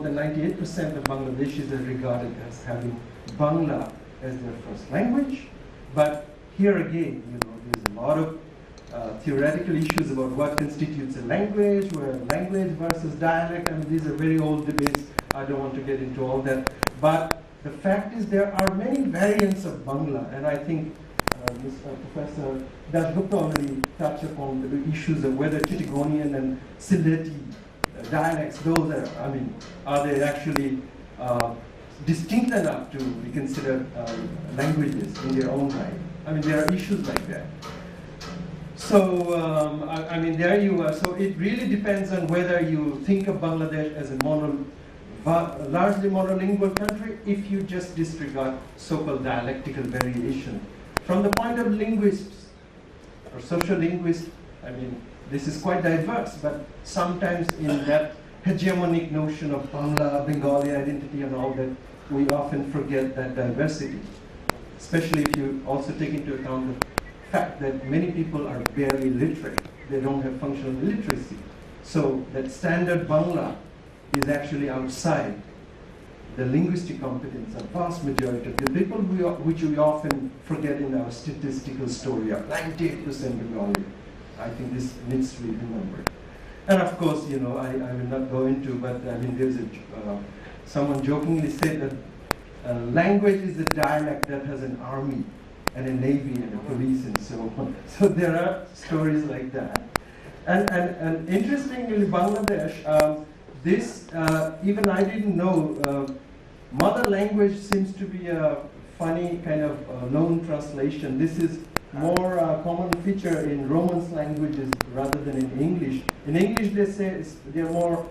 than 98% of Bangladeshis are regarded as having Bangla as their first language. But here again, there's a lot of theoretical issues about what constitutes a language, where language versus dialect. I mean, these are very old debates. I don't want to get into all that. But the fact is there are many variants of Bangla, and I think Professor Dasgupta already touched upon the issues of whether Chittagonian and Sylheti dialects, those are they actually distinct enough to be considered languages in their own right? I mean, there are issues like that. So, I mean, there you are. So it really depends on whether you think of Bangladesh as a largely monolingual country, if you just disregard so-called dialectical variation. From the point of linguists or social linguists, I mean, this is quite diverse, but sometimes in that hegemonic notion of Bangla, Bengali identity and all that, we often forget that diversity, especially if you also take into account the fact that many people are barely literate. They don't have functional literacy. So that standard Bangla is actually outside the linguistic competence of vast majority of the people which we often forget in our statistical story of 98% Bengali. I think this needs to be remembered. And of course, I will not go into, but I mean, there's someone jokingly said that language is a dialect that has an army and a navy and a police and so on. So there are stories like that. And interestingly, Bangladesh, even I didn't know, mother language seems to be a funny kind of loan translation. This is more common feature in Romance languages rather than in English. In English, they say they're more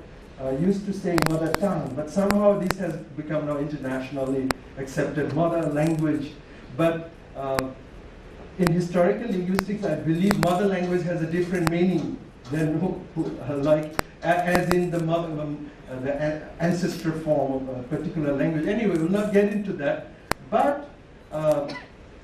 used to saying mother tongue, but somehow this has become now internationally accepted mother language. But in historical linguistics, I believe mother language has a different meaning than as in the ancestor form of a particular language. Anyway, we'll not get into that. But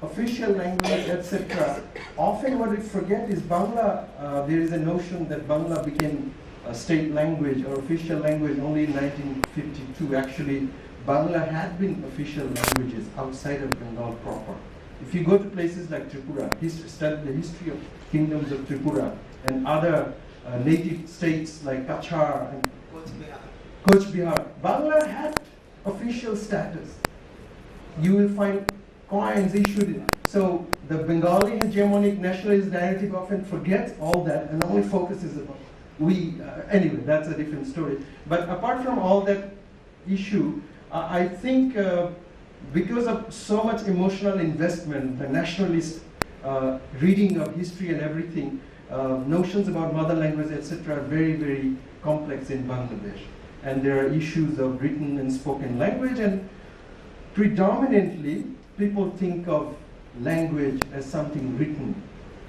official language, etc. Often what we forget is Bangla. There is a notion that Bangla became a state language or official language only in 1952. Actually, Bangla had been official languages outside of Bengal proper. If you go to places like Tripura, study the history of kingdoms of Tripura and other native states like Kachar and Koch Bihar, Bangla had official status. You will find coins issued. So the Bengali hegemonic nationalist narrative often forgets all that and only focuses on anyway, that's a different story. But apart from all that issue, I think because of so much emotional investment, the nationalist reading of history and everything, notions about mother language, etc., are very, very complex in Bangladesh. And there are issues of written and spoken language, and predominantly people think of language as something written.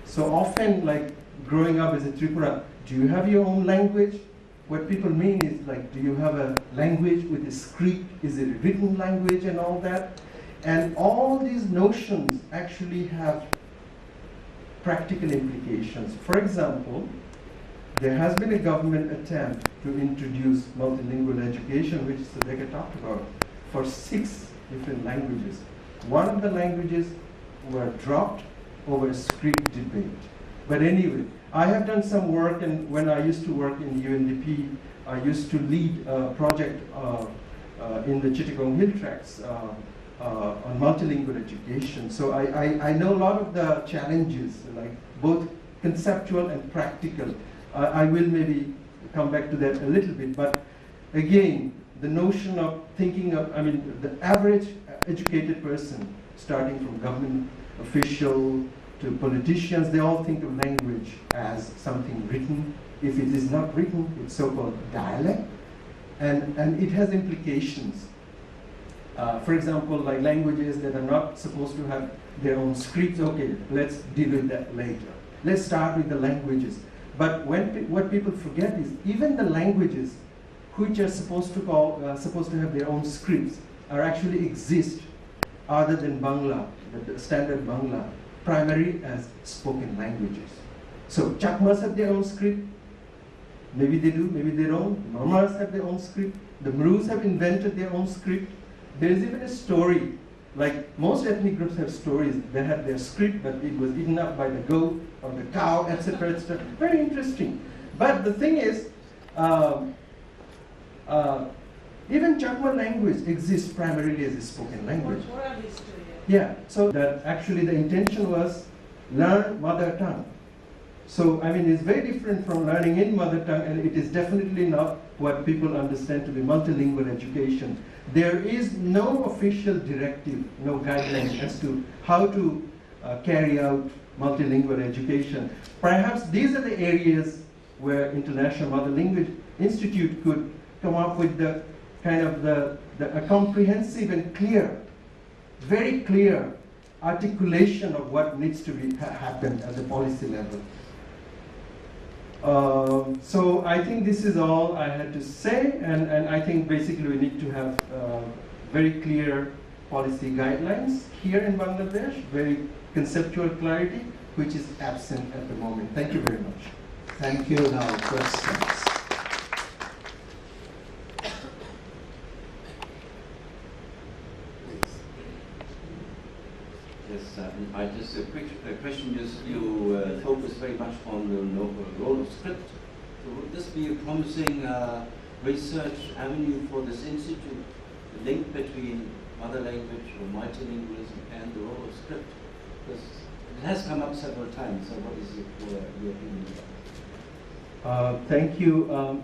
So often, like growing up as a Tripura, do you have your own language? What people mean is like, do you have a language with a script? Is it a written language and all that? And all these notions actually have practical implications. For example, there has been a government attempt to introduce multilingual education, which Sadeka talked about, for 6 different languages. One of the languages were dropped over a script debate. But anyway, I have done some work, and when I used to work in UNDP, I used to lead a project in the Chittagong Hill Tracts on multilingual education. So I know a lot of the challenges, like both conceptual and practical. I will maybe come back to that a little bit, but again, the notion of thinking of, I mean, the average educated person, starting from government official to politicians, they all think of language as something written. If it is not written, it's so-called dialect, and it has implications. For example, like languages that are not supposed to have their own scripts. Okay, let's deal with that later. Let's start with the languages. But what people forget is even the languages which are supposed to have their own scripts are actually exist other than Bangla, the standard Bangla, primarily as spoken languages. So Chakmas have their own script. Maybe they do, maybe they don't. Normas have their own script. The Mrus have invented their own script. There is even a story, like most ethnic groups have stories. They have their script, but it was eaten up by the goat or the cow, etc., etc. Very interesting. But the thing is, even Chakma language exists primarily as a spoken language. Yeah, so that actually the intention was learn mother tongue. So, I mean, it's very different from learning in mother tongue, and it is definitely not what people understand to be multilingual education. There is no official directive, no guidelines as to how to carry out multilingual education. Perhaps these are the areas where International Mother Language Institute could come up with the kind of a comprehensive and clear, very clear articulation of what needs to be happen at the policy level. So I think this is all I had to say, and I think basically we need to have very clear policy guidelines here in Bangladesh, very conceptual clarity, which is absent at the moment. Thank you very much. Thank you. Now, questions. Yes, I just a quick question. You focus very much on the role of script. So would this be a promising research avenue for this institute? The link between mother language or multilingualism and the role of script? Because it has come up several times. So what is your opinion about it? Thank you.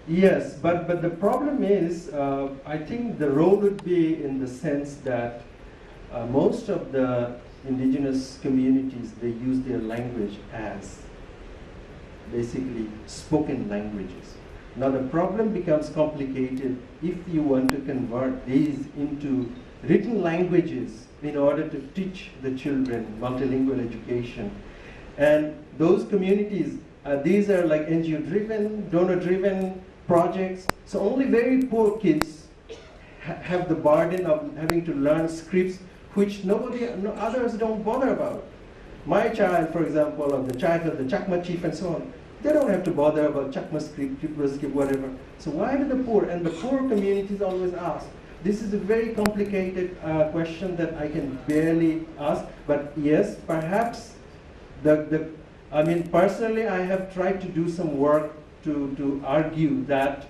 Yes, but the problem is, I think the role would be in the sense that most of the indigenous communities, they use their language as basically spoken languages. Now the problem becomes complicated if you want to convert these into written languages in order to teach the children multilingual education. And those communities, these are like NGO-driven, donor-driven projects, so only very poor kids have the burden of having to learn scripts which others don't bother about. My child, for example, or the child of the Chakma chief and so on, they don't have to bother about Chakma script, Tripura script, whatever. So why do the poor, and the poor communities always ask, this is a very complicated question that I can barely ask, but yes, perhaps I mean, personally, I have tried to do some work to argue that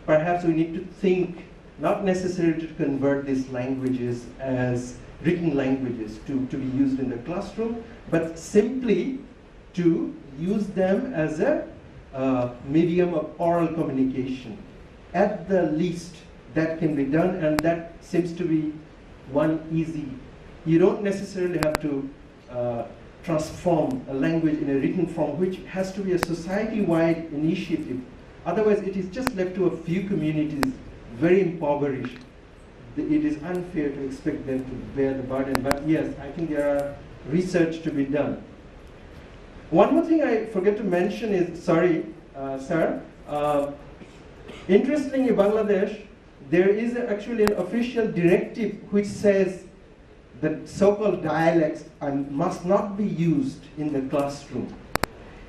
perhaps we need to think, not necessarily to convert these languages as written languages to be used in the classroom, but simply to use them as a medium of oral communication. At the least, that can be done, and that seems to be one easy. You don't necessarily have to transform a language in a written form, which has to be a society-wide initiative. Otherwise, it is just left to a few communities, very impoverished. It is unfair to expect them to bear the burden. But yes, I think there are research to be done. One more thing I forget to mention is, sorry, sir. Interestingly, in Bangladesh, there is actually an official directive which says that so-called dialects must not be used in the classroom.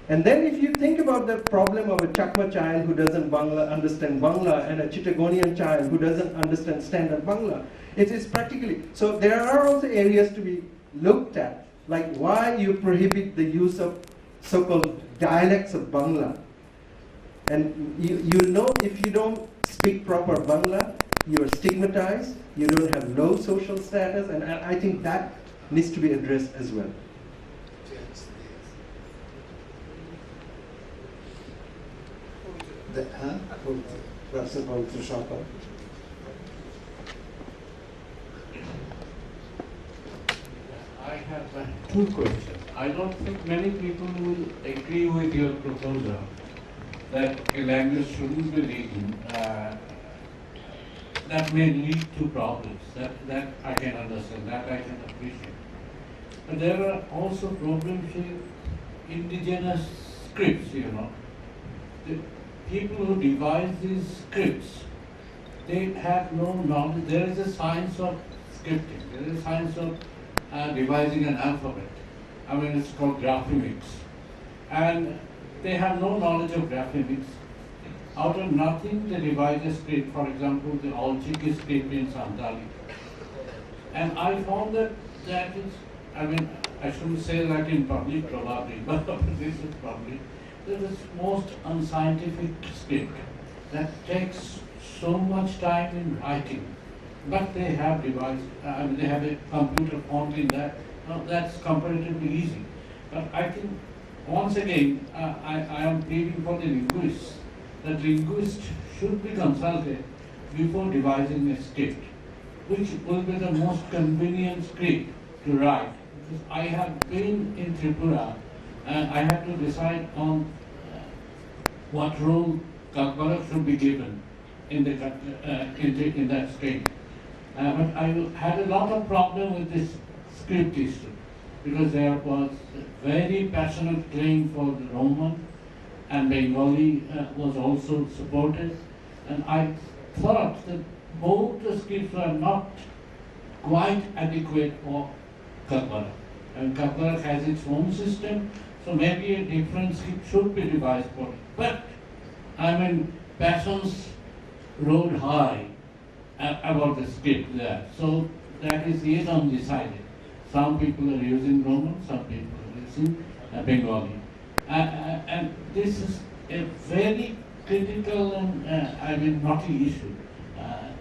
And then if you think about the problem of a Chakma child who doesn't understand Bangla and a Chittagonian child who doesn't understand standard Bangla, it is practically, so there are also areas to be looked at, like why you prohibit the use of so-called dialects of Bangla. And you know, if you don't speak proper Bangla, you are stigmatized, you don't have low social status, and I think that needs to be addressed as well. I have two questions. I don't think many people will agree with your proposal that a language shouldn't be written. That may lead to problems. That I can understand, that I can appreciate. But there are also problems with indigenous scripts, you know. The people who devise these scripts, they have no knowledge. There is a science of scripting. There is a science of devising an alphabet. I mean, it's called graphemics. And they have no knowledge of graphemics. out of nothing they devised a script, for example, the Alchiki script in Santali. And I found that that is, I mean, I shouldn't say that in public probably, but this is public. This is most unscientific script that takes so much time in writing. But they have devised, they have a computer font in that. Now that's comparatively easy. But I think, once again, I am pleading for the linguists, that linguists should be consulted before devising a script, which will be the most convenient script to write. Because I have been in Tripura, and I had to decide on what role Kakbara should be given in that script. But I had a lot of problem with this script issue, because there was a very passionate claim for the Roman, and Bengali was also supported. And I thought that both the scripts were not quite adequate for Kakbara. And Kakbara has its own system, so maybe a different script should be devised for it. But, I mean, passions rode high about the script there. So that is yet undecided. Some people are using Roman, some people are using Bengali. And this is a very critical and knotty issue.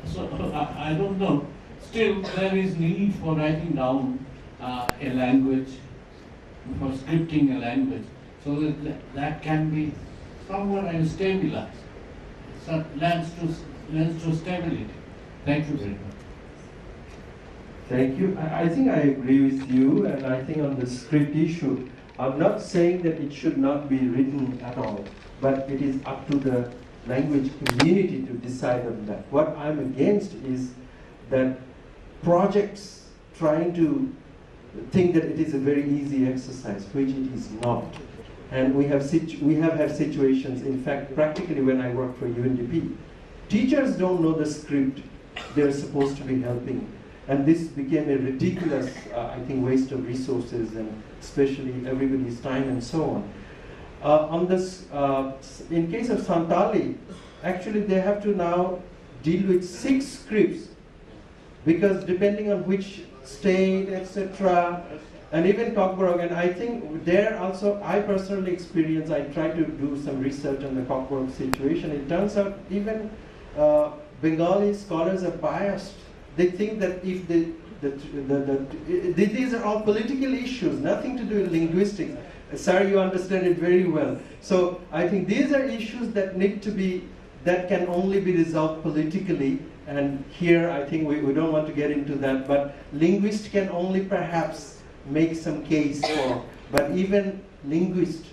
So I don't know. Still, there is need for writing down a language, for scripting a language, so that that can be somewhat stabilized. So lends to stability. Thank you very much. Thank you. I think I agree with you, and I think on the script issue, I'm not saying that it should not be written at all, but it is up to the language community to decide on that. What I'm against is that projects trying to think that it is a very easy exercise, which it is not. And we have had situations, in fact, practically when I worked for UNDP, teachers don't know the script they're supposed to be helping. And this became a ridiculous, I think, waste of resources, and especially everybody's time and so on. On this, in case of Santali, actually they have to now deal with 6 scripts, because depending on which state, etc., and even Cockburg, and I think there also, I personally experienced, I tried to do some research on the Cockburg situation. It turns out even Bengali scholars are biased. They think that if these are all political issues, nothing to do with linguistics. Sorry, you understand it very well. So I think these are issues that need to be, that can only be resolved politically. And here I think we don't want to get into that, but linguists can only perhaps make some case for, but even linguists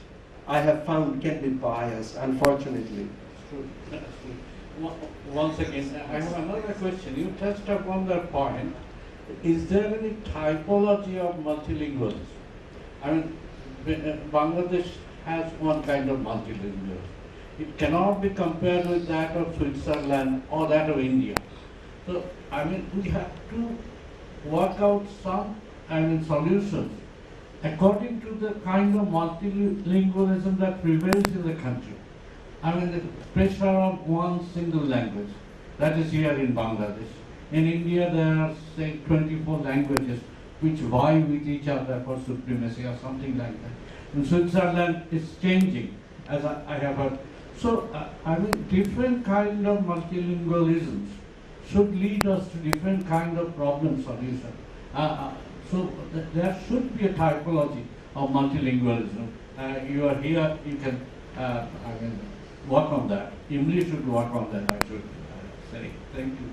I have found can be biased, unfortunately. That's true. Once again, I have another question. You touched upon that point. Is there any typology of multilingualism? I mean, Bangladesh has one kind of multilingualism. It cannot be compared with that of Switzerland or that of India. So, I mean, we have to work out some, solutions according to the kind of multilingualism that prevails in the country. I mean, the pressure of one single language, that is here in Bangladesh. In India, there are, say, 24 languages which vie with each other for supremacy or something like that. In Switzerland, it's changing, as I have heard. So, different kind of multilingualisms should lead us to different kind of problem solution. There should be a typology of multilingualism. You are here, you can work on that. English should work on that, I should say. Thank you.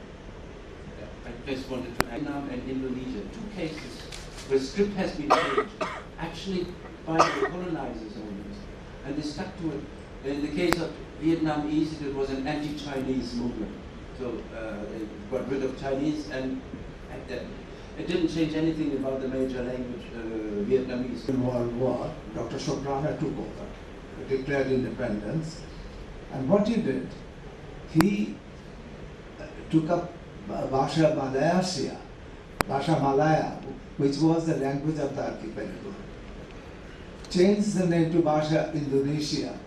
I just wanted to add Vietnam and Indonesia, 2 cases where script has been changed, actually by the colonizers almost, and they stuck to it. In the case of Vietnam East, it was an anti-Chinese movement. So they got rid of Chinese, and it didn't change anything about the major language, Vietnamese. In World War, Dr. Soprano took over, declared independence, and what he did, he took up Bhasha Malaysia, Bhasha Malaya, which was the language of the archipelago, changed the name to Bhasha Indonesia,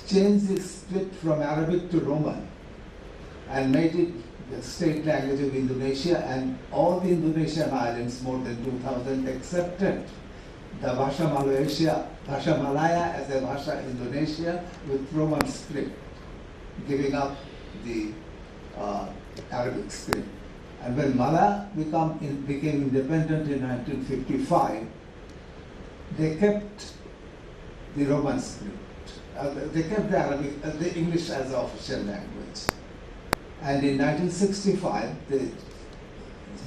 changed its script from Arabic to Roman and made it the state language of Indonesia, and all the Indonesian islands, more than 2,000, accepted the Bahasa Malaysia, Bahasa Malaya as a Bahasa Indonesia with Roman script, giving up the Arabic script. And when Malaya became independent in 1955, they kept the Roman script. They kept the Arabic, the English as the official language. And in 1965, they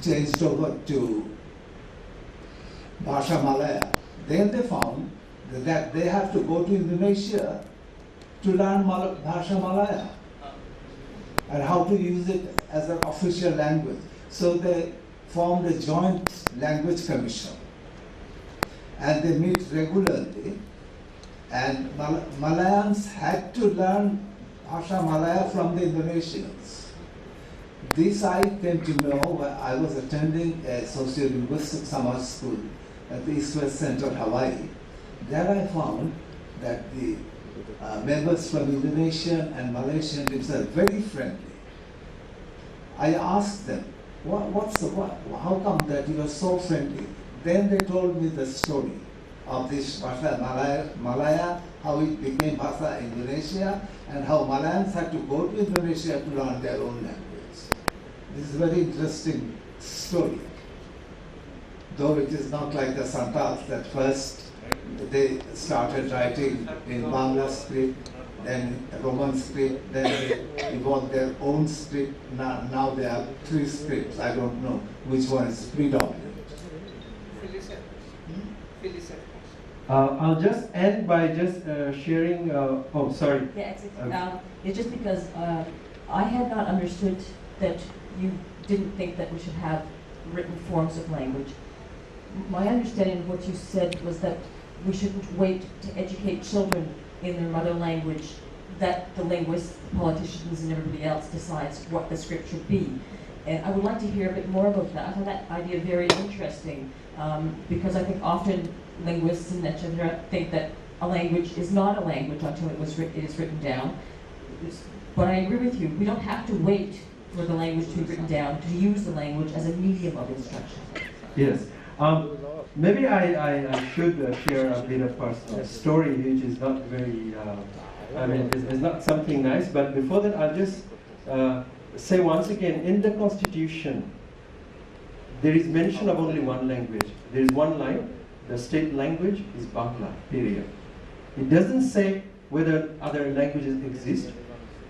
changed over to Bahasa Malaya. Then they found that they have to go to Indonesia to learn Bahasa Malaya and how to use it as an official language. So they formed a joint language commission, and they meet regularly, and Malayans had to learn Bahasa Malaya from the Indonesians. This I came to know when I was attending a sociolinguistic summer school at the East-West Center, Hawaii. There I found that the members from Indonesian and Malaysian tribes are very friendly. I asked them, how come that you are so friendly? Then they told me the story of this Bahasa Malaya, how it became Bahasa Indonesia, and how Malayans had to go to Indonesia to learn their own language. This is a very interesting story. Though it is not like the Santals that first they started writing in Bangla script, then Roman script, then they evolved their own script. Now they have 3 scripts. I don't know which one is predominant. I'll just end by just sharing. Oh, sorry. Yeah, it's just because I had not understood that you didn't think that we should have written forms of language. My understanding of what you said was that we shouldn't wait to educate children in their mother language, that the linguists, the politicians, and everybody else decides what the script should be. And I would like to hear a bit more about that. I find that idea very interesting, because I think often linguists and etc. think that a language is not a language until it is written down. But I agree with you. We don't have to wait for the language to be written down to use the language as a medium of instruction. Yes. Maybe I should share a bit of personal story, which is not very, it's not something nice, but before that I'll just say once again, in the Constitution, there is mention of only one language. There is one line, the state language is Bangla, period. It doesn't say whether other languages exist.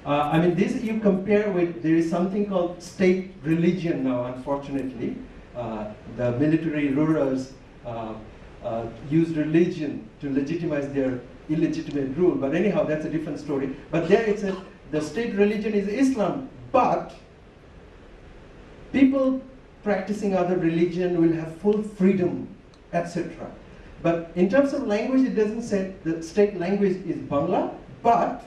This you compare with, there is something called state religion now, unfortunately. The military rulers use religion to legitimize their illegitimate rule. But anyhow, that's a different story. But there it says the state religion is Islam, but people practicing other religion will have full freedom, etc. But in terms of language, it doesn't say the state language is Bangla, but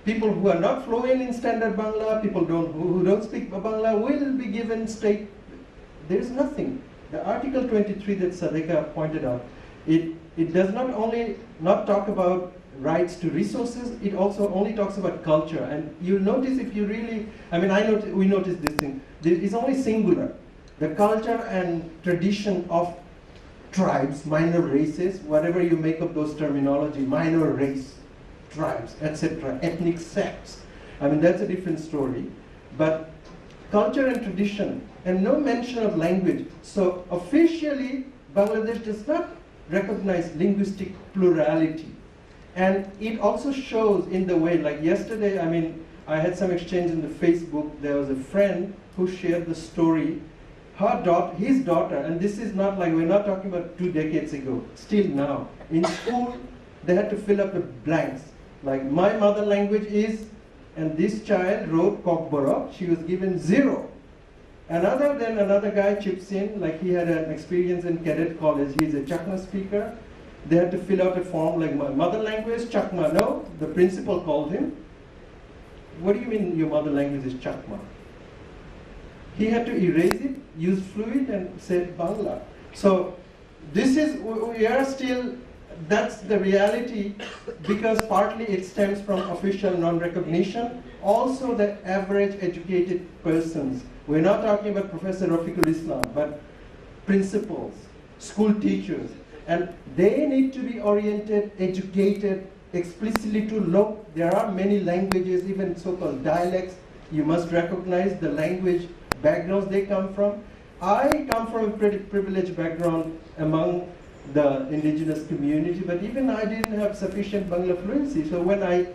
people who are not fluent in standard Bangla, people who don't speak Bangla will be given state. There is nothing. The Article 23 that Sadeka pointed out, it does not only not talk about rights to resources, it also only talks about culture. And you'll notice if you really, we noticed this thing, it's only singular. The culture and tradition of tribes, minor races, whatever you make of those terminology, minor race, tribes, etc., ethnic sects. That's a different story. But culture and tradition, and no mention of language. So officially, Bangladesh does not recognize linguistic plurality. And it also shows in the way, like yesterday, I had some exchange in the Facebook. There was a friend who shared the story. His daughter, and this is not like, we're not talking about 2 decades ago, still now. In school, they had to fill up the blanks. Like, my mother language is, and this child wrote Kokborok, she was given 0. Another guy chips in, like he had an experience in cadet college, he's a Chakma speaker. They had to fill out a form like, my mother language, Chakma. No, the principal called him. What do you mean your mother language is Chakma? He had to erase it, use fluid, and say Bangla. So this is, we are still that's the reality, because partly it stems from official non-recognition. Also, the average educated persons, we're not talking about Professor Rafiqul Islam, but principals, school teachers, and they need to be oriented, educated explicitly to look. There are many languages, even so-called dialects. You must recognize the language backgrounds they come from. I come from a pretty privileged background among the indigenous community, but even I didn't have sufficient Bangla fluency. So when I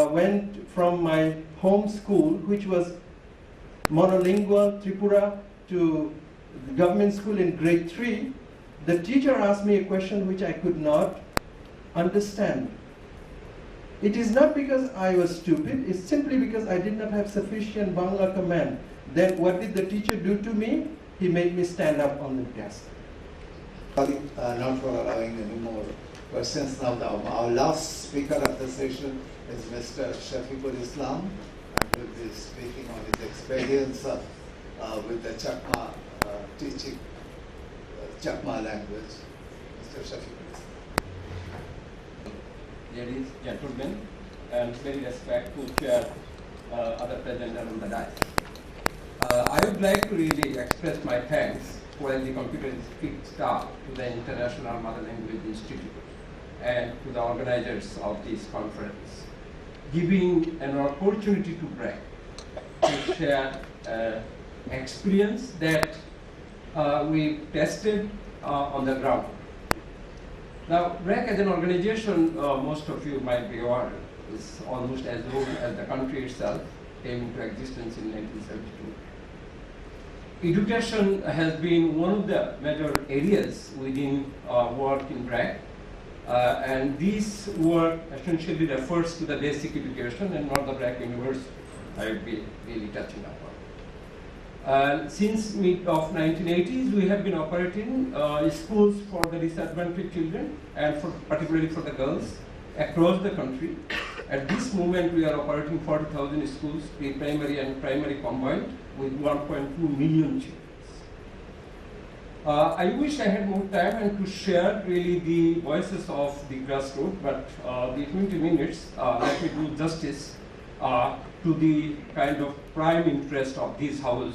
went from my home school, which was monolingual, Tripura, to the government school in grade 3, the teacher asked me a question which I could not understand. It is not because I was stupid, it's simply because I did not have sufficient Bangla command. Then what did the teacher do to me? He made me stand up on the desk. Sorry, not for allowing any more questions now. Our last speaker of the session is Mr. Shafiqul Islam, and will be speaking on his experience with the Chakma teaching Chakma language. Mr. Shafiqul Islam. Ladies, gentlemen, and very respectful chair, other present on the dais. I would like to really express my thanks for the computer staff to the International Mother Language Institute and to the organizers of this conference, giving an opportunity to BRAC to share experience that we tested on the ground. Now, BRAC as an organization, most of you might be aware, is almost as old as the country itself, came into existence in 1972. Education has been one of the major areas within work in BRAC, and this work essentially refers to the basic education and not the BRAC University I will be really touching upon. Since mid of 1980s, we have been operating schools for the disadvantaged children and particularly for the girls across the country. At this moment, we are operating 40,000 schools, pre-primary and primary combined, with 1.2 million children. I wish I had more time and to share really the voices of the grassroots, but the 20 minutes let me do justice to the kind of prime interest of this house,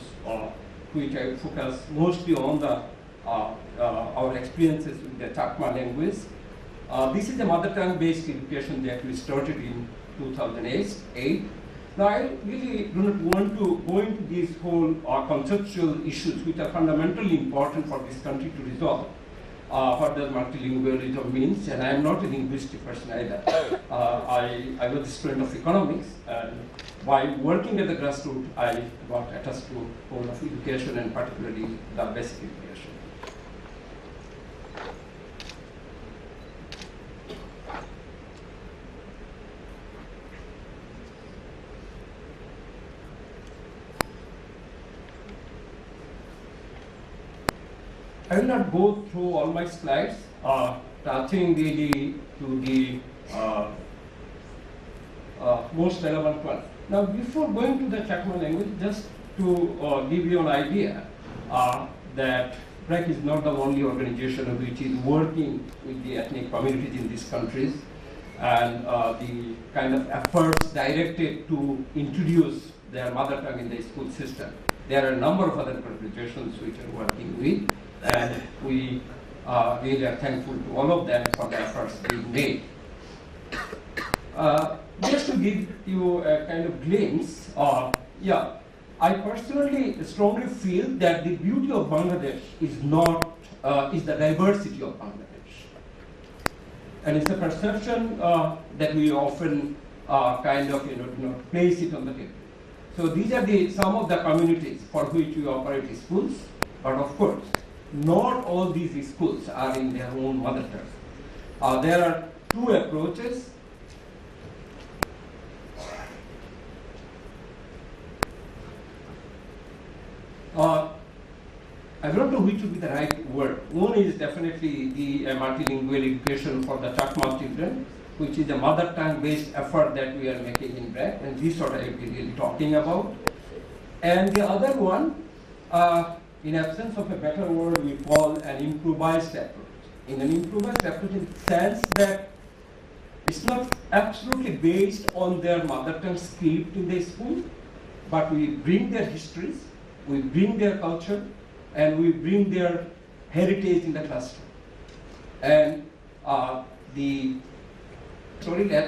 which I focus mostly on the our experiences with the Chakma language. This is a mother tongue-based education that we started in 2008. Now, I really do not want to go into these whole conceptual issues which are fundamentally important for this country to resolve. What does multilingualism means? And I am not a linguistic person either. I was a student of economics, and by working at the grassroots, I got attached to whole of education and particularly the basic education. I will not go through all my slides, touching really to the most relevant one. Now, before going to the Chakma language, just to give you an idea that BRAC is not the only organization which is working with the ethnic communities in these countries, and the kind of efforts directed to introduce their mother tongue in the school system. There are a number of other organizations which are working with, and we really are thankful to all of them for the efforts being made. Just to give you a kind of glimpse, I personally strongly feel that the beauty of Bangladesh is not is the diversity of Bangladesh, and it's a perception that we often kind of place it on the table. So these are some of the communities for which we operate schools, but of course, not all these schools are in their own mother tongue. There are two approaches. I don't know which would be the right word. One is definitely the multilingual education for the Chakma children, which is a mother tongue based effort that we are making in BRAC, and this is what I will be really talking about. And the other one, in absence of a better word, we call an improvised approach. in an improvised approach in the sense that it's not absolutely based on their mother tongue script in the school, but we bring their histories, we bring their culture, and we bring their heritage in the classroom. And let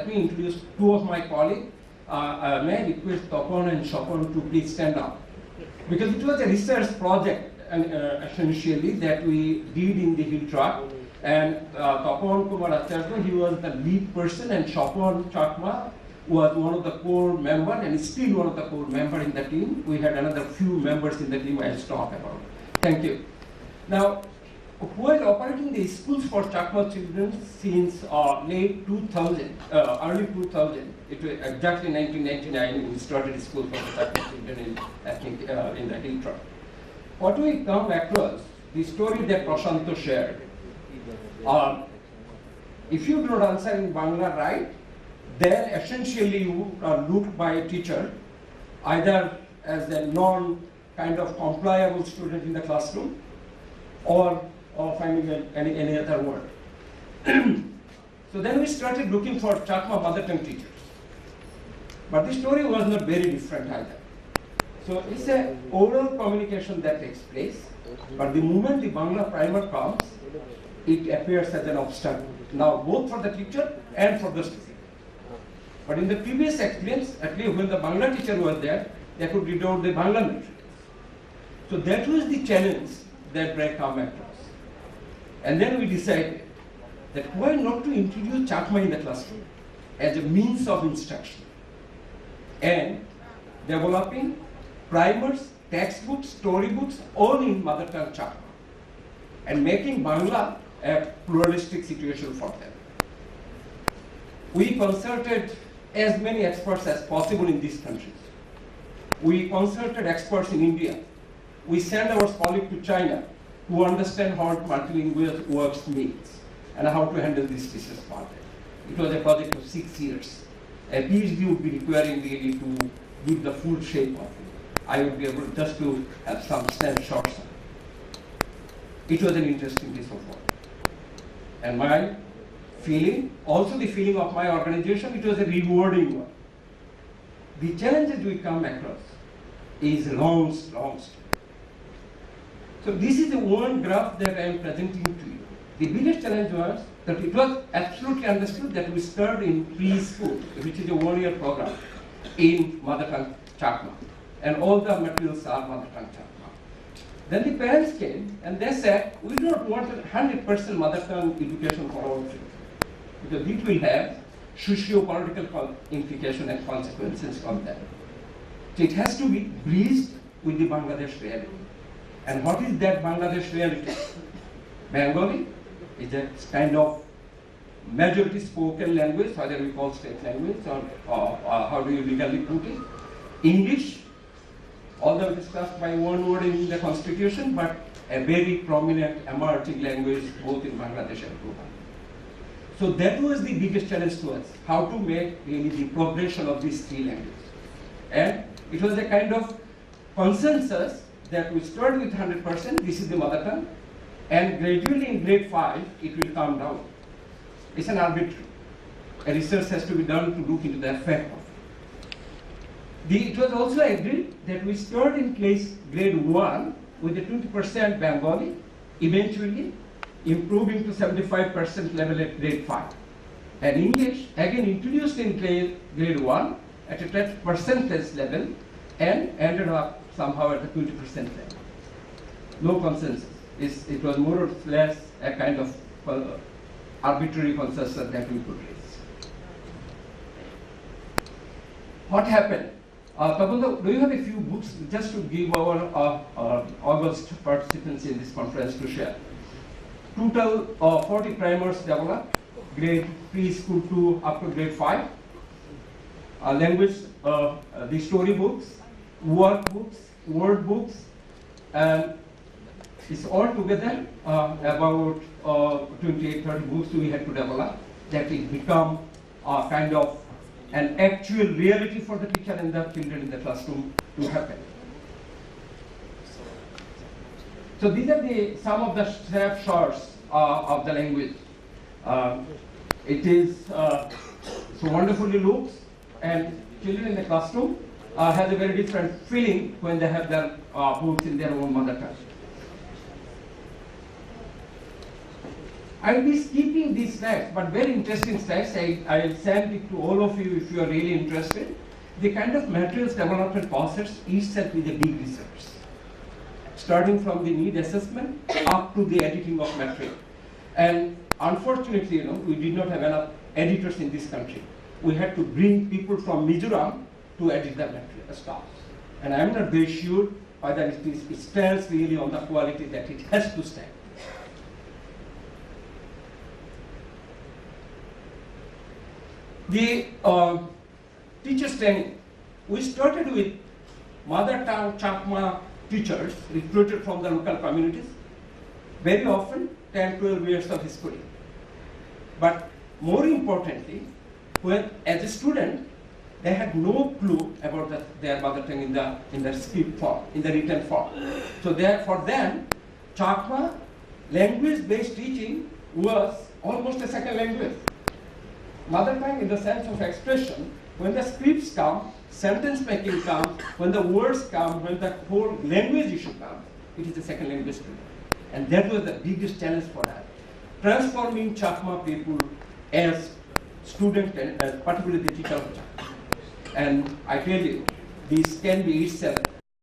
me introduce two of my colleagues. May I request Topon and Shopon to please stand up? Because it was a research project essentially that we did in the hill track. And Topon Kumar Acharya, he was the lead person, and Shopon Chakma was one of the core members and is still one of the core members in the team. We had another few members in the team I'll talk about. Thank you. Now, while operating the schools for Chakma children since late 2000, early 2000, it was exactly 1999 we started school for the Chakma children in, I think, in the hill track. What we come across, the story that Prashanto shared, if you do not answer in Bangla right, then essentially you are looked by a teacher either as a non-kind of compliable student in the classroom or finding any other word. So then we started looking for Chakma mother tongue teachers. But the story was not very different either. So it's an oral communication that takes place, but the moment the Bangla primer comes, it appears as an obstacle. Now both for the teacher and for the student. But in the previous experience, at least when the Bangla teacher was there, they could read out the Bangla materials. So that was the challenge that I come across. And then we decided that why not to introduce Chakma in the classroom as a means of instruction and developing primers, textbooks, storybooks, all in mother tongue Chakma and making Bangla a pluralistic situation for them. We consulted as many experts as possible in these countries. We consulted experts in India. We sent our colleagues to China to understand how multilingual works means and how to handle this research project. It was a project of 6 years. A PhD would be requiring really to give the full shape of it. I would be able just to have some snapshots. It was an interesting piece of work. And my feeling, also the feeling of my organization, it was a rewarding one. The challenges we come across is long story. So this is the one graph that I am presenting to you. The biggest challenge was that it was absolutely understood that we started in preschool, which is a 1-year program, in mother tongue Chakma. And all the materials are mother tongue Chakma. Then the parents came and they said, we do not want 100% mother tongue education for our children, because it will have socio-political implication and consequences on them. So it has to be bridged with the Bangladesh reality. And what is that Bangladesh reality? Bengali is a kind of majority spoken language, whether we call state language or how do you legally put it. English, although discussed by one word in the constitution, but a very prominent emerging language both in Bangladesh and Bhutan. So that was the biggest challenge to us, how to make really the progression of these 3 languages. And it was a kind of consensus that we start with 100%, this is the mother tongue, and gradually in grade 5, it will come down. It's an arbitrary. A research has to be done to look into the effect of it. It was also agreed that we start in grade 1 with a 20% Bengali, eventually improving to 75% level at grade 5. And English, again introduced in grade 1 at a percentage level and ended up somehow at the 20% level. No consensus. It was more or less a kind of arbitrary consensus that we could raise. What happened? Tabunda, do you have a few books just to give our August participants in this conference to share? Total 40 primers developed, grade preschool to up to grade 5. Language, the storybooks, workbooks, word books, and it's all together about 28-30 books we had to develop that it become kind of an actual reality for the teacher and the children in the classroom to happen. So these are some of the snapshots of the language. It is so wonderfully looks, and children in the classroom have a very different feeling when they have their books in their own mother tongue. I will be skipping these slides, but very interesting slides. I will send it to all of you if you are really interested. The kind of materials development process itself is a big research, starting from the need assessment up to the editing of material. And unfortunately, we did not have enough editors in this country. We had to bring people from Mizoram to edit the material stuff. And I am not very sure whether it stands really on the quality that it has to stand. The teachers training. We started with mother tongue Chakma teachers recruited from the local communities. Very often, 10, 12 years of schooling. But more importantly, when as a student, they had no clue about their mother tongue in the script form, in the written form. So for them, Chakma language-based teaching was almost a second language. Mother tongue in the sense of expression, when the scripts come, sentence making comes, when the words come, when the whole language issue comes, it is a second language to them. And that was the biggest challenge for us. Transforming Chakma people as students and particularly the teacher of Chakma. And I tell you, this can be itself